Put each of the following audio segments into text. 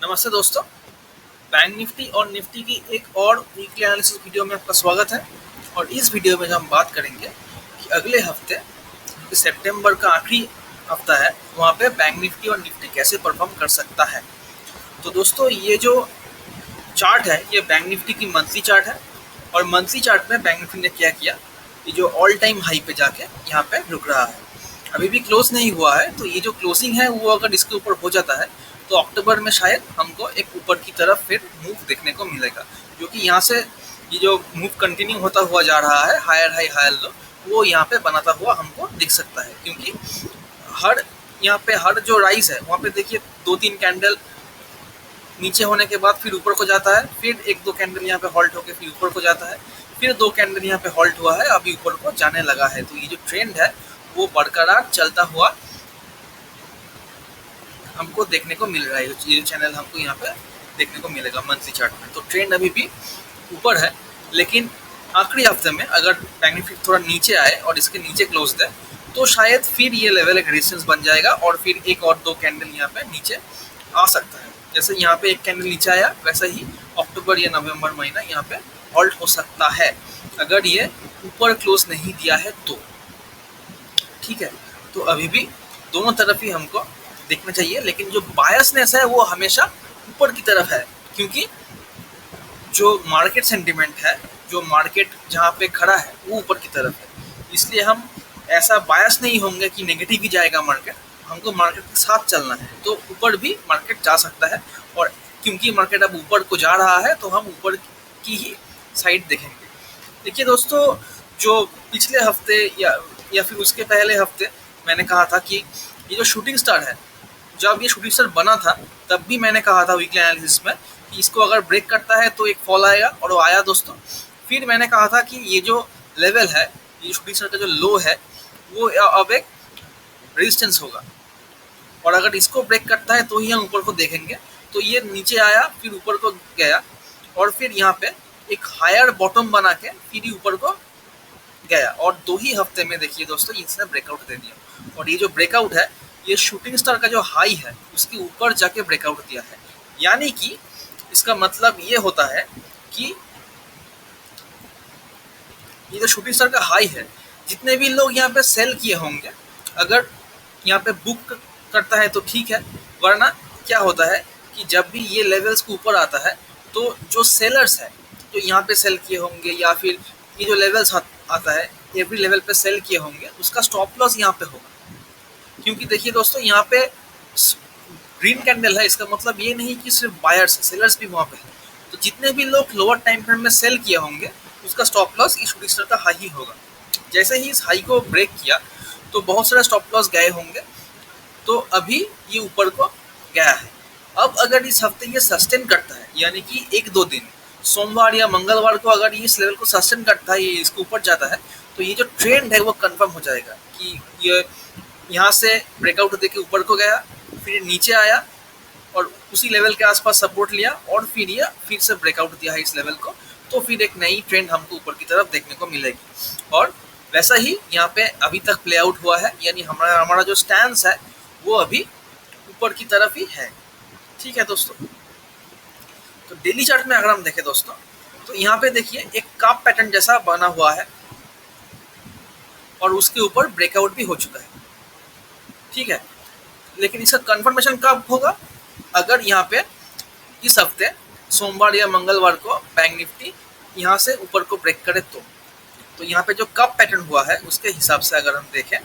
नमस्ते दोस्तों। Bank Nifty और निफ्टी की एक और वीकली एनालिसिस वीडियो में आपका स्वागत है। और इस वीडियो में हम बात करेंगे कि अगले हफ्ते सितंबर का आखिरी हफ्ता है, वहाँ पे बैंक निफ्टी और निफ्टी कैसे परफॉर्म कर सकता है। तो दोस्तों, ये जो चार्ट है ये बैंक निफ्टी की मंथली चार्ट है। और मंथली चार्ट में बैंक निफ्टी ने क्या किया, ये जो ऑल टाइम हाई पे जाके यहाँ पे रुक रहा है, अभी भी क्लोज नहीं हुआ है। तो ये जो क्लोजिंग है वो अगर इसके ऊपर हो जाता है तो अक्टूबर में शायद हमको एक ऊपर की तरफ फिर मूव देखने को मिलेगा, जो कि यहाँ से ये जो मूव कंटिन्यू होता हुआ जा रहा है, हायर हाई हायर लो, वो यहाँ पे बनाता हुआ हमको दिख सकता है। क्योंकि हर यहाँ पे हर जो राइज है वहाँ पे देखिए 2-3 कैंडल नीचे होने के बाद फिर ऊपर को जाता है, फिर 1-2 कैंडल यहाँ पे हॉल्ट होकर फिर ऊपर को जाता है, फिर 2 कैंडल यहाँ पे हॉल्ट हुआ है, अभी ऊपर को जाने लगा है। तो ये जो ट्रेंड है वो बरकरार चलता हुआ हमको देखने को मिल रहा है। ये चैनल हमको यहाँ पे देखने को मिलेगा मंथली चार्ट में। तो ट्रेंड अभी भी ऊपर है, लेकिन आखिरी हफ्ते में अगर बैंक निफ्टी थोड़ा नीचे आए और इसके नीचे क्लोज दे तो शायद फिर ये लेवल एक रेजिस्टेंस बन जाएगा और फिर 1 और 2 कैंडल यहाँ पे नीचे आ सकता है। जैसे यहाँ पे 1 कैंडल नीचे आया, वैसा ही अक्टूबर या नवंबर महीना यहाँ पे हॉल्ट हो सकता है अगर ये ऊपर क्लोज नहीं दिया है तो। ठीक है, तो अभी भी दोनों तरफ ही हमको देखना चाहिए, लेकिन जो बायसनेस है वो हमेशा ऊपर की तरफ है। क्योंकि जो मार्केट सेंटिमेंट है, जो मार्केट जहाँ पे खड़ा है वो ऊपर की तरफ है, इसलिए हम ऐसा बायस नहीं होंगे कि नेगेटिव ही जाएगा मार्केट। हमको मार्केट के साथ चलना है, तो ऊपर भी मार्केट जा सकता है। और क्योंकि मार्केट अब ऊपर को जा रहा है तो हम ऊपर की ही साइड देखेंगे। देखिए दोस्तों, जो पिछले हफ्ते या फिर उसके पहले हफ्ते मैंने कहा था कि ये जो शूटिंग स्टार है, जब ये शूटिंग स्टार बना था तब भी मैंने कहा था वीकली एनालिसिस में कि इसको अगर ब्रेक करता है तो एक फॉल आएगा, और वो आया दोस्तों। फिर मैंने कहा था कि ये जो लेवल है, ये शूटिंग स्टार का जो लो है, वो अब एक रेजिस्टेंस होगा, और अगर इसको ब्रेक करता है तो ही हम ऊपर को देखेंगे। तो ये नीचे आया, फिर ऊपर को गया, और फिर यहाँ पे एक हायर बॉटम बना के फिर ही ऊपर को गया, और 2 ही हफ्ते में देखिए दोस्तों इसने ब्रेकआउट दे दिया। और ये जो ब्रेकआउट है ये शूटिंग स्टार का जो हाई है उसके ऊपर जाके ब्रेकआउट दिया है। यानी कि इसका मतलब ये होता है कि ये जो शूटिंग स्टार का हाई है, जितने भी लोग यहाँ पे सेल किए होंगे, अगर यहाँ पे बुक करता है तो ठीक है, वरना क्या होता है कि जब भी ये लेवल्स के ऊपर आता है तो जो सेलर्स है जो यहाँ पे सेल किए होंगे, या फिर ये जो लेवल्स आता है एवरी लेवल पे सेल किए होंगे, उसका स्टॉप लॉस यहाँ पे होगा। क्योंकि देखिए दोस्तों, यहाँ पे ग्रीन कैंडल है, इसका मतलब ये नहीं कि सिर्फ बायर्स है, सेलर्स भी वहाँ पे है। तो जितने भी लोग लोअर टाइम फ्रेम में सेल किए होंगे उसका स्टॉप लॉस इस शूटिंग स्टार का हाई ही होगा। जैसे ही इस हाई को ब्रेक किया तो बहुत सारे स्टॉप लॉस गए होंगे, तो अभी ये ऊपर को गया है। अब अगर इस हफ्ते ये सस्टेन करता है, यानी कि 1-2 दिन सोमवार या मंगलवार को अगर ये इस लेवल को सस्टेन करता है, ये इसके ऊपर जाता है, तो ये जो ट्रेंड है वो कंफर्म हो जाएगा कि ये यहाँ से ब्रेकआउट देके ऊपर को गया, फिर नीचे आया और उसी लेवल के आसपास सपोर्ट लिया, और फिर ये फिर से ब्रेकआउट दिया है इस लेवल को, तो फिर एक नई ट्रेंड हमको ऊपर की तरफ देखने को मिलेगी। और वैसा ही यहाँ पे अभी तक प्ले आउट हुआ है, यानी हमारा जो स्टैंस है वो अभी ऊपर की तरफ ही है। ठीक है दोस्तों, तो डेली चार्ट में अगर हम देखें दोस्तों, तो यहाँ पे देखिए एक काप पैटर्न जैसा बना हुआ है और उसके ऊपर ब्रेकआउट भी हो चुका है। ठीक है, लेकिन इसका कंफर्मेशन कब होगा, अगर यहाँ पे इस हफ्ते सोमवार या मंगलवार को बैंक निफ्टी यहाँ से ऊपर को ब्रेक करे तो यहाँ पे जो कप पैटर्न हुआ है उसके हिसाब से अगर हम देखें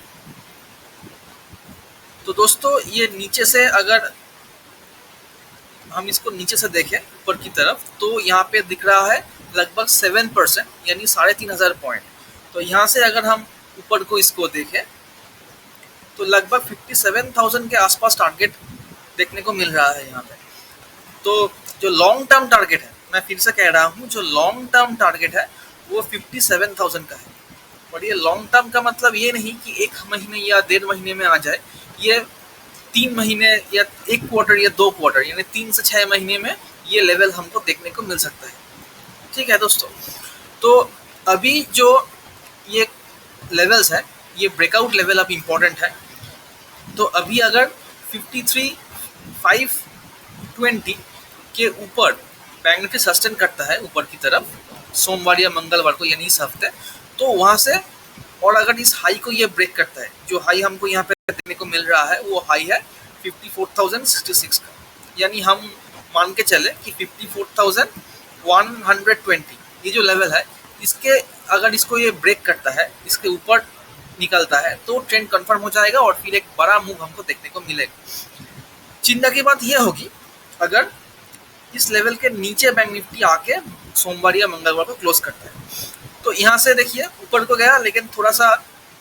तो दोस्तों, ये नीचे से अगर हम इसको नीचे से देखें ऊपर की तरफ, तो यहाँ पे दिख रहा है लगभग 7%, यानी 3500 पॉइंट। तो यहाँ से अगर हम ऊपर को इसको देखें तो लगभग 57,000 के आसपास टारगेट देखने को मिल रहा है यहाँ पे। तो जो लॉन्ग टर्म टारगेट है, मैं फिर से कह रहा हूँ, जो लॉन्ग टर्म टारगेट है वो 57,000 का है। और ये लॉन्ग टर्म का मतलब ये नहीं कि 1 महीने या 1.5 महीने में आ जाए, ये 3 महीने या 1 क्वार्टर या 2 क्वार्टर, यानी 3 से 6 महीने में ये लेवल हमको देखने को मिल सकता है। ठीक है दोस्तों, तो अभी जो ये लेवल्स है, ये ब्रेकआउट लेवल अब इम्पोर्टेंट है। तो अभी अगर 53,520 के ऊपर बैंक निफ्टी सस्टेन करता है ऊपर की तरफ सोमवार या मंगलवार को, यानी इस हफ्ते, तो वहाँ से और अगर इस हाई को ये ब्रेक करता है, जो हाई हमको यहाँ पे देखने को मिल रहा है वो हाई है 54,066 का, यानी हम मान के चले कि 54,120 ये जो लेवल है, इसके अगर इसको ये ब्रेक करता है, इसके ऊपर निकलता है, तो ट्रेंड कंफर्म हो जाएगा और फिर एक बड़ा मूव हमको देखने को मिलेगा। चिंता की बात यह होगी अगर इस लेवल के नीचे बैंक निफ्टी आके सोमवार या मंगलवार को क्लोज करता है, तो यहाँ से देखिए ऊपर को गया, लेकिन थोड़ा सा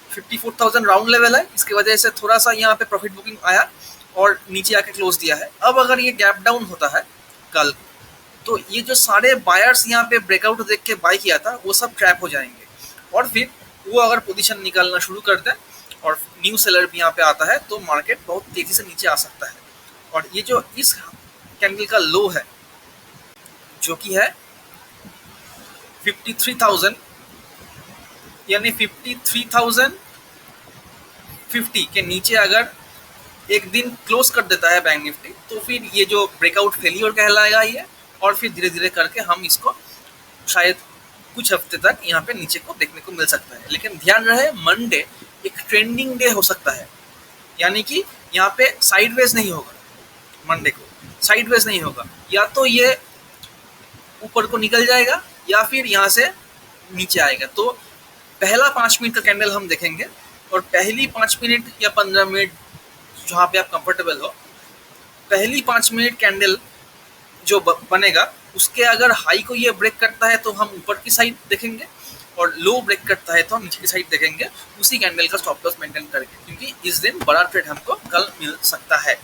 54,000 राउंड लेवल है, इसकी वजह से थोड़ा सा यहाँ पे प्रॉफिट बुकिंग आया और नीचे आके क्लोज दिया है। अब अगर ये गैप डाउन होता है कल, तो ये जो सारे बायर्स यहाँ पे ब्रेकआउट देख के बाई किया था वो सब ट्रैप हो जाएंगे और फिर वो अगर पोजीशन निकालना शुरू कर दें और न्यू सेलर भी यहाँ पे आता है, तो मार्केट बहुत तेजी से नीचे आ सकता है। और ये जो इस कैंडल का लो है जो कि है 53,000, यानी 53,050 के नीचे अगर एक दिन क्लोज कर देता है बैंक निफ्टी, तो फिर ये जो ब्रेकआउट फेलियर कहलाएगा ये, और फिर धीरे धीरे करके हम इसको शायद कुछ हफ्ते तक यहाँ पे नीचे को देखने को मिल सकता है। लेकिन ध्यान रहे मंडे एक ट्रेंडिंग डे हो सकता है, यानी कि यहाँ पे साइडवेज नहीं होगा, मंडे को साइडवेज नहीं होगा, या तो ये ऊपर को निकल जाएगा या फिर यहाँ से नीचे आएगा। तो पहला 5 मिनट का कैंडल हम देखेंगे और पहली 5 मिनट या 15 मिनट जहाँ पे आप कंफर्टेबल हो, पहली 5 मिनट कैंडल जो बनेगा उसके अगर हाई को ये ब्रेक करता है तो हम ऊपर की साइड देखेंगे और लो ब्रेक करता है तो हम नीचे की साइड देखेंगे, उसी कैंडल का स्टॉप लॉस मेंटेन करके, क्योंकि इस दिन बड़ा ट्रेड हमको कल मिल सकता है,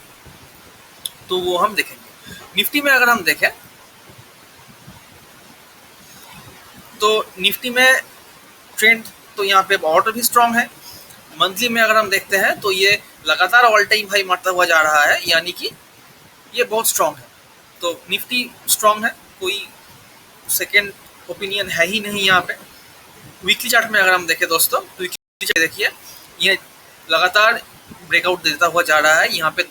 तो वो हम देखेंगे। निफ्टी में अगर हम देखें तो निफ्टी में ट्रेंड तो यहाँ पे और भी स्ट्रांग है। मंथली में अगर हम देखते हैं तो ये लगातार ऑल टाइम हाई मारता हुआ जा रहा है, यानी कि ये बहुत स्ट्रांग है। तो निफ्टी स्ट्रांग है, कोई सेकेंड ओपिनियन है ही नहीं यहाँ पे। वीकली चार्ट में अगर हम देखें दोस्तों, तो वीकली चार्ट देखिए ये लगातार ब्रेकआउट देता हुआ जा रहा है। यहाँ पे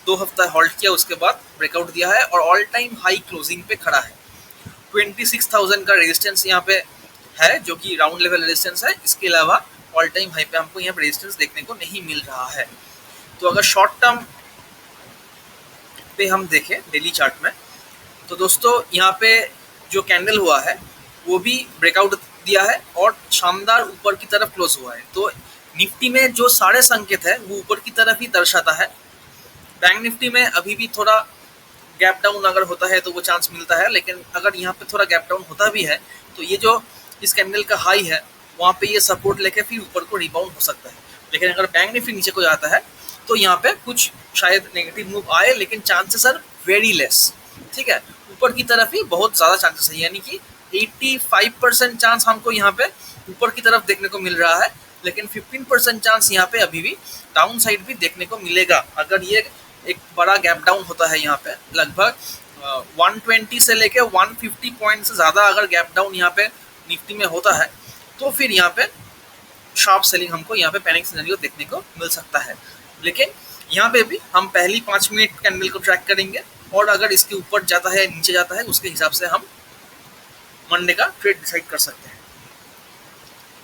2 हफ्ता होल्ड किया, उसके बाद ब्रेकआउट दिया है और ऑल टाइम हाई क्लोजिंग पे खड़ा है। 26,000 का रेजिस्टेंस यहाँ पे है जो कि राउंड लेवल रेजिस्टेंस है। इसके अलावा ऑल टाइम हाई पे हमको यहाँ पे रेजिस्टेंस देखने को नहीं मिल रहा है। तो अगर शॉर्ट टर्म पे हम देखें डेली चार्ट में, तो दोस्तों यहाँ पे जो कैंडल हुआ है वो भी ब्रेकआउट दिया है और शानदार ऊपर की तरफ क्लोज हुआ है। तो निफ्टी में जो सारे संकेत है वो ऊपर की तरफ ही दर्शाता है। बैंक निफ्टी में अभी भी थोड़ा गैप डाउन अगर होता है तो वो चांस मिलता है, लेकिन अगर यहाँ पे थोड़ा गैप डाउन होता भी है तो ये जो इस कैंडल का हाई है वहाँ पे ये सपोर्ट लेके फिर ऊपर को रिबाउंड हो सकता है। लेकिन अगर बैंक निफ्टी नीचे को जाता है तो यहाँ पे कुछ शायद नेगेटिव मूव आए, लेकिन चांसेस आर वेरी लेस। ठीक है, ऊपर की तरफ ही बहुत ज़्यादा चांसेस है, यानी कि 85% चांस हमको यहाँ पे ऊपर की तरफ देखने को मिल रहा है, लेकिन 15% चांस यहाँ पे अभी भी डाउन साइड भी देखने को मिलेगा। अगर ये एक बड़ा गैप डाउन होता है यहाँ पे लगभग 120 से लेके 150 पॉइंट से ज़्यादा अगर गैप डाउन यहाँ पे निफ्टी में होता है, तो फिर यहाँ पे शार्प सेलिंग हमको यहाँ पे पैनिक सिनेरियो देखने को मिल सकता है। लेकिन यहाँ पे भी हम पहली 5 मिनट कैंडल को ट्रैक करेंगे और अगर इसके ऊपर जाता है नीचे जाता है उसके हिसाब से हम मंडे का ट्रेड डिसाइड कर सकते हैं।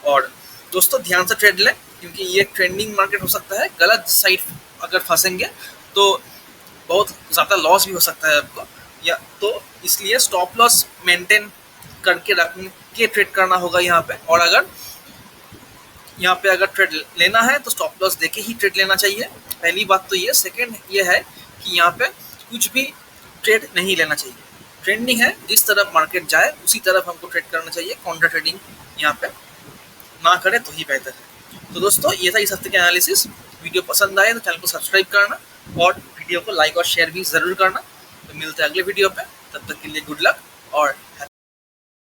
और दोस्तों ध्यान से ट्रेड लें, क्योंकि ये ट्रेंडिंग मार्केट हो सकता है। गलत साइड अगर फंसेंगे तो बहुत ज़्यादा लॉस भी हो सकता है आपको, या तो इसलिए स्टॉप लॉस मेंटेन करके रख के ट्रेड करना होगा यहाँ पे। और अगर यहाँ पे अगर ट्रेड लेना है तो स्टॉप लॉस देके ही ट्रेड लेना चाहिए, पहली बात तो ये। सेकेंड ये है कि यहाँ पे कुछ भी ट्रेड नहीं लेना चाहिए। ट्रेंडिंग है, जिस तरफ मार्केट जाए उसी तरफ हमको ट्रेड करना चाहिए। काउंटर ट्रेडिंग यहाँ पे ना करें तो ही बेहतर है। तो दोस्तों ये था इस हफ्ते के एनालिसिस। वीडियो पसंद आए तो चैनल को सब्सक्राइब करना और वीडियो को लाइक और शेयर भी ज़रूर करना। तो मिलते हैं अगले वीडियो पे, तब तक के लिए गुड लक और